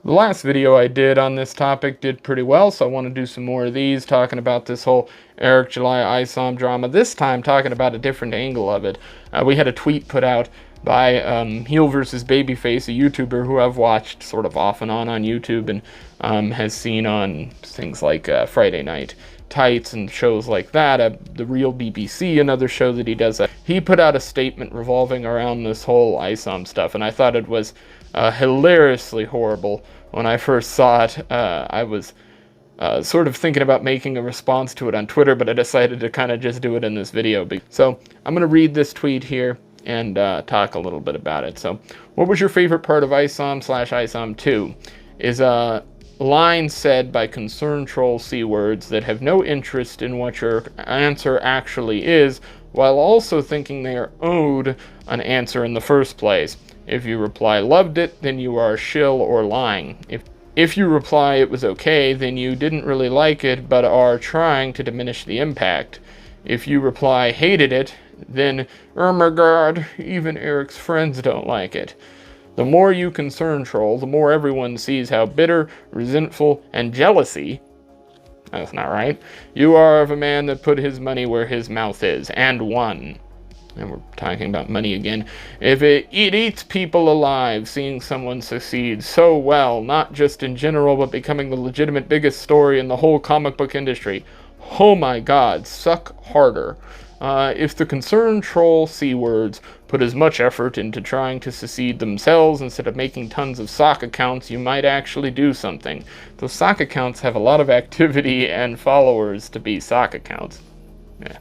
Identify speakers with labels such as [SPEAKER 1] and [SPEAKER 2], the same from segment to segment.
[SPEAKER 1] The last video I did on this topic did pretty well, so I want to do some more of these, talking about this whole Eric July ISOM drama, this time talking about a different angle of it. We had a tweet put out by HeelvsBabyface, a YouTuber who I've watched sort of off and on YouTube, and has seen on things like Friday Night Tights and shows like that, The Real BBC, another show that he does. He put out a statement revolving around this whole ISOM stuff, and I thought it was hilariously horrible. When I first saw it, I was sort of thinking about making a response to it on Twitter, but I decided to kind of just do it in this video. So I'm going to read this tweet here and talk a little bit about it. So, what was your favorite part of ISOM/ISOM 2? Is a line said by concerned troll C-words that have no interest in what your answer actually is, while also thinking they are owed an answer in the first place. If you reply loved it, then you are a shill or lying. If you reply it was okay, then you didn't really like it but are trying to diminish the impact. If you reply hated it, then oh my god, even Eric's friends don't like it. The more you concern troll, the more everyone sees how bitter, resentful, and jealousy, that's not right, you are of a man that put his money where his mouth is, and won. And we're talking about money again. If it eats people alive, seeing someone succeed so well, not just in general, but becoming the legitimate biggest story in the whole comic book industry. Oh my god, suck harder. If the concerned troll C-words put as much effort into trying to succeed themselves instead of making tons of sock accounts, you might actually do something. Those sock accounts have a lot of activity and followers to be sock accounts. Yeah.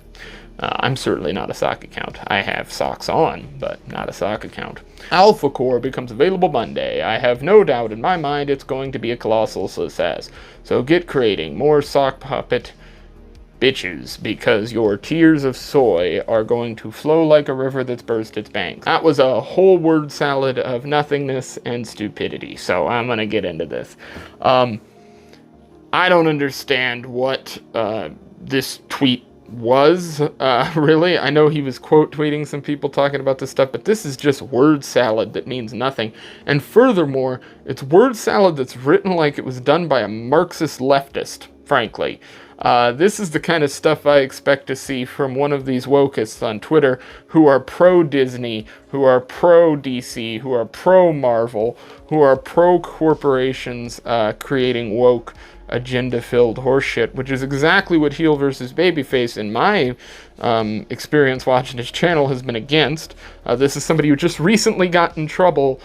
[SPEAKER 1] I'm certainly not a sock account. I have socks on, but not a sock account. Alpha Core becomes available Monday. I have no doubt in my mind it's going to be a colossal success. So get creating more sock puppet bitches, because your tears of soy are going to flow like a river that's burst its banks. That was a whole word salad of nothingness and stupidity, so I'm gonna get into this. I don't understand what this tweet was, really. I know he was quote tweeting some people talking about this stuff, but this is just word salad that means nothing. And furthermore, it's word salad that's written like it was done by a Marxist leftist, frankly. This is the kind of stuff I expect to see from one of these wokists on Twitter who are pro-Disney, who are pro-DC, who are pro-Marvel, who are pro-corporations creating woke agenda-filled horseshit, which is exactly what HeelvsBabyface, in my experience watching his channel, has been against. This is somebody who just recently got in trouble,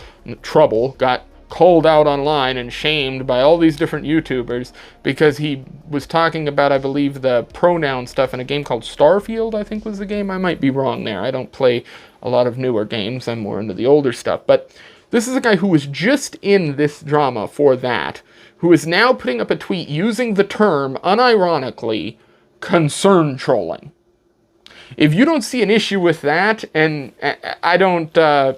[SPEAKER 1] got called out online and shamed by all these different YouTubers because he was talking about, I believe, the pronoun stuff in a game called Starfield, I think was the game. I might be wrong there. I don't play a lot of newer games. I'm more into the older stuff. But this is a guy who was just in this drama for that, who is now putting up a tweet using the term, unironically, concern trolling. If you don't see an issue with that, and I don't,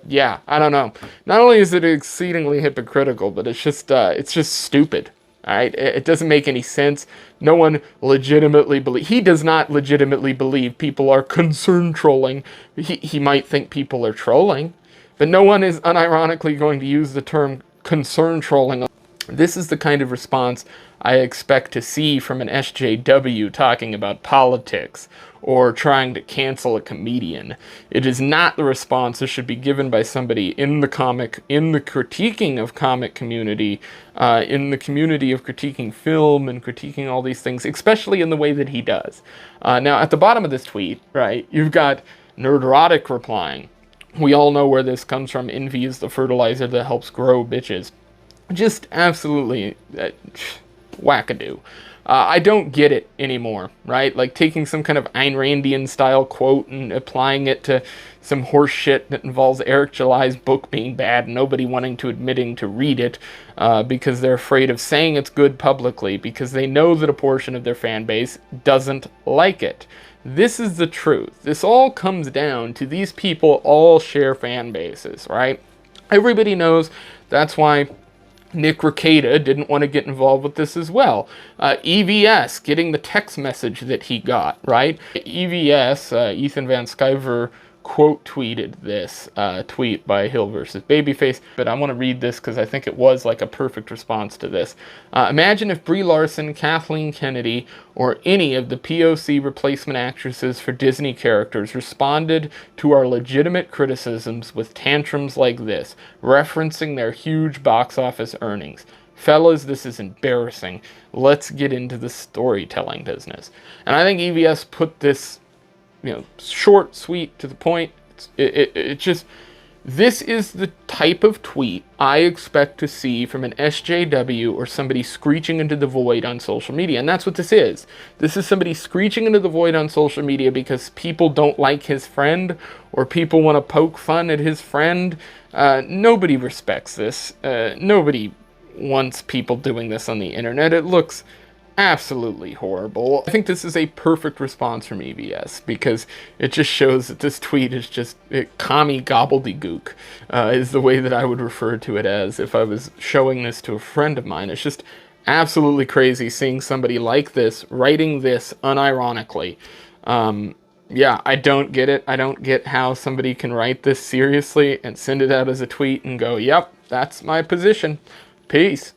[SPEAKER 1] yeah, I don't know. Not only is it exceedingly hypocritical, but it's just stupid. All right, it doesn't make any sense. No one legitimately he does not legitimately believe people are concern trolling. He might think people are trolling, but no one is unironically going to use the term concern trolling. This is the kind of response I expect to see from an SJW talking about politics or trying to cancel a comedian. It is not the response that should be given by somebody in the critiquing of comic community, in the community of critiquing film and critiquing all these things, especially in the way that he does. Now, at the bottom of this tweet, right, you've got Nerdrotic replying. We all know where this comes from. Envy is the fertilizer that helps grow bitches. Just absolutely wackadoo. I don't get it anymore, right? Like taking some kind of Ayn Randian style quote and applying it to some horse shit that involves Eric July's book being bad and nobody wanting to admitting to read it because they're afraid of saying it's good publicly because they know that a portion of their fan base doesn't like it. This is the truth. This all comes down to these people all share fan bases, right? Everybody knows that's why Nick Rekieta didn't want to get involved with this as well. EVS, getting the text message that he got, right? EVS, Ethan Van Sciver quote tweeted this tweet by Hill versus Babyface, but I want to read this because I think it was like a perfect response to this. Imagine if Brie Larson, Kathleen Kennedy, or any of the POC replacement actresses for Disney characters responded to our legitimate criticisms with tantrums like this, referencing their huge box office earnings. Fellas, this is embarrassing. Let's get into the storytelling business. And I think EVS put this, short, sweet, to the point. It just, this is the type of tweet I expect to see from an SJW or somebody screeching into the void on social media. And that's what this is. This is somebody screeching into the void on social media because people don't like his friend or people want to poke fun at his friend. Nobody respects this. Nobody wants people doing this on the internet. It looks absolutely horrible. I think this is a perfect response from EVS because it just shows that this tweet is just commie gobbledygook, is the way that I would refer to it as if I was showing this to a friend of mine. It's just absolutely crazy seeing somebody like this writing this unironically. Yeah, I don't get it. I don't get how somebody can write this seriously and send it out as a tweet and go, yep, that's my position. Peace.